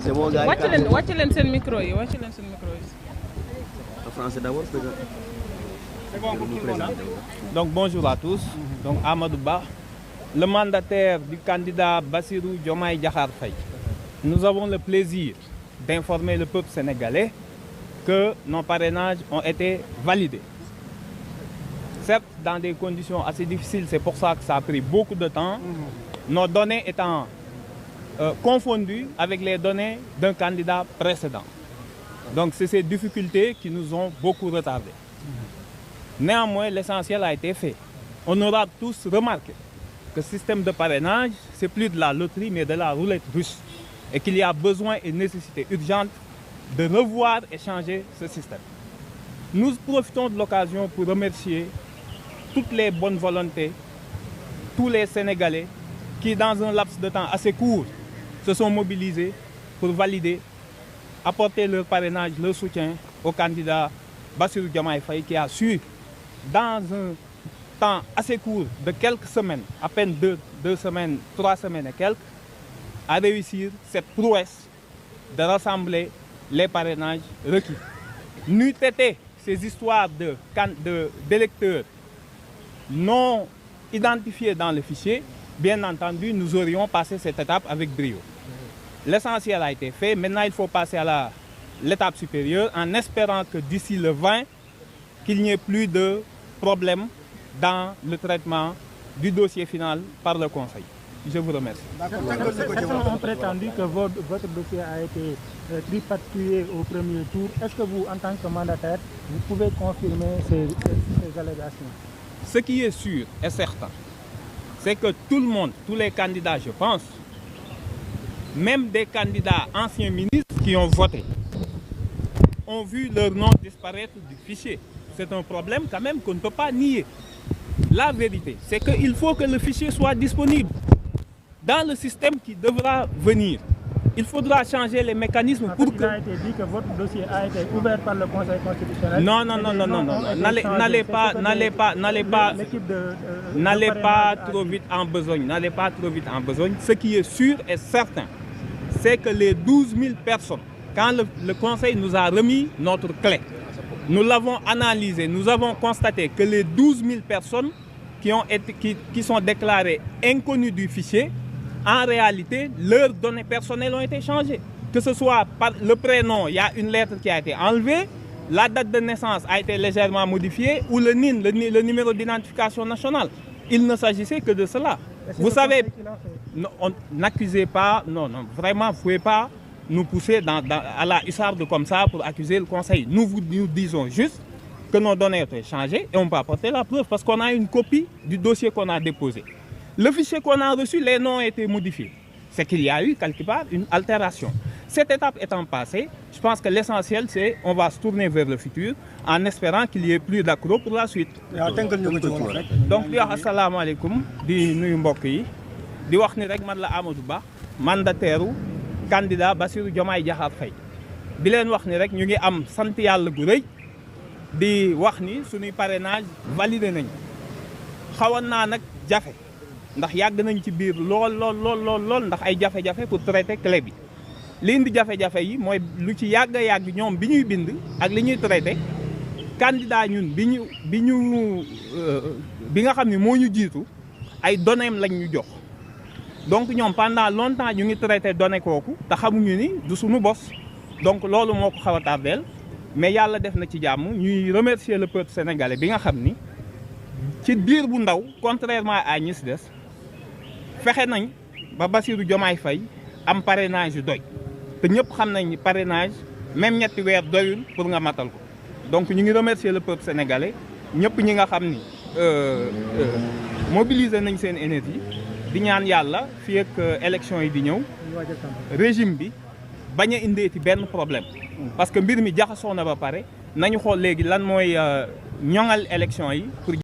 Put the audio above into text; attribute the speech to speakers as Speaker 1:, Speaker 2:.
Speaker 1: C'est bon, gars.
Speaker 2: Wàcc leen seen micro yi, wàcc leen seen micro yi.
Speaker 1: En français d'abord, peut-être. C'est bon,
Speaker 3: Donc bonjour à tous. Donc Amadou Ba, le mandataire du candidat Bassirou Diomaye Diakhar Faye. Nous avons le plaisir d'informer le peuple sénégalais que nos parrainages ont été validés. Certes, dans des conditions assez difficiles, c'est pour ça que ça a pris beaucoup de temps. Nos données étant confondues avec les données d'un candidat précédent. Donc c'est ces difficultés qui nous ont beaucoup retardés. Néanmoins, l'essentiel a été fait. On aura tous remarqué que ce système de parrainage, c'est plus de la loterie, mais de la roulette russe. Et qu'il y a besoin et nécessité urgente de revoir et changer ce système. Nous profitons de l'occasion pour remercier toutes les bonnes volontés, tous les Sénégalais qui, dans un laps de temps assez court, se sont mobilisés pour valider, apporter leur parrainage, leur soutien au candidat Bassirou Diomaye Faye qui a su, dans un temps assez court de quelques semaines, à peine deux semaines, 3 semaines et quelques, à réussir cette prouesse de rassembler les parrainages requis. N'eût été ces histoires d'électeurs non identifiés dans le fichier, bien entendu, nous aurions passé cette étape avec brio. L'essentiel a été fait. Maintenant, il faut passer à l'étape supérieure en espérant que d'ici le 20, qu'il n'y ait plus de problème dans le traitement du dossier final par le Conseil. Je vous remercie.
Speaker 4: Certains ont prétendu que votre dossier a été tripatouillé au premier tour. Est-ce que vous, en tant que mandataire, vous pouvez confirmer ces allégations?
Speaker 3: Ce qui est sûr et certain, c'est que tout le monde, tous les candidats, je pense, même des candidats anciens ministres qui ont voté, ont vu leur nom disparaître du fichier. C'est un problème quand même qu'on ne peut pas nier. La vérité, c'est qu'il faut que le fichier soit disponible dans le système qui devra venir. Il faudra changer les mécanismes pour que...
Speaker 4: Il a été dit que votre dossier a été ouvert par le Conseil constitutionnel.
Speaker 3: Non. N'allez pas trop vite en besogne. N'allez pas trop vite en besogne. Ce qui est sûr et certain, c'est que les 12 000 personnes, quand le Conseil nous a remis notre clé, nous l'avons analysé, nous avons constaté que les 12 000 personnes qui sont déclarées inconnues du fichier, en réalité, leurs données personnelles ont été changées. Que ce soit par le prénom, il y a une lettre qui a été enlevée, la date de naissance a été légèrement modifiée, ou le NIN, le numéro d'identification nationale. Il ne s'agissait que de cela. Vous savez, n'accusez pas, non, vraiment, vous ne pouvez pas nous pousser à la hussarde comme ça pour accuser le Conseil. Nous disons juste que nos données ont été changées et on peut apporter la preuve parce qu'on a une copie du dossier qu'on a déposé. Le fichier qu'on a reçu, les noms ont été modifiés. C'est qu'il y a eu quelque part une altération. Cette étape étant passée, je pense que l'essentiel c'est qu'on va se tourner vers le futur en espérant qu'il n'y ait plus d'accroc pour la suite. Donc di wax asalaamaaleykum di nuyu mbokk yi di wax ni rek man la Amadou Ba mandataire candidat Bassirou Diomaye Diakhar Faye di leen wax ni rek ñu ngi am sant yàlla gu rëy di wax ni suñuy parrainage validé nañ xawoon naa nag jafe ndax yàgg nañ ci biir lool ndax ay jafe-jafe pour traiter clé bi li indi jafe-jafe yi mooy lu ci yàgg ñoom bi ñuy bind ak li ñuy traité candidat ñun bi nga xam ne moo ñu jiitu ay données lañ ñu jox donc ñoom pendant longtemps ñu ngi traité données kooku te xamuñu ni du suñu bos donc loolu moo ko xaw a tardeel mais yàlla def na ci jàmm ñuy remercier le peuple sénégalais bi nga xam ni ci diir bu ndaw contrairement à ñi si des fexe nañ ba Bassirou Diomaye Faye am parrainage yu doy te ñëpp xam nañ ni parrainage même ñetti weer doyul pour nga matal ko donc ñu ngi remercier le peuple sénégalais ñëpp ñi nga xam ni mobiliser nañ seen énergie di ñaan yàlla fii ak élection yi di ñëw régime bi bañ a indeeti benn problème parce que mbir mi jaxasoo na ba pare nañu xool léegi lan mooy ñoŋal élection yi pour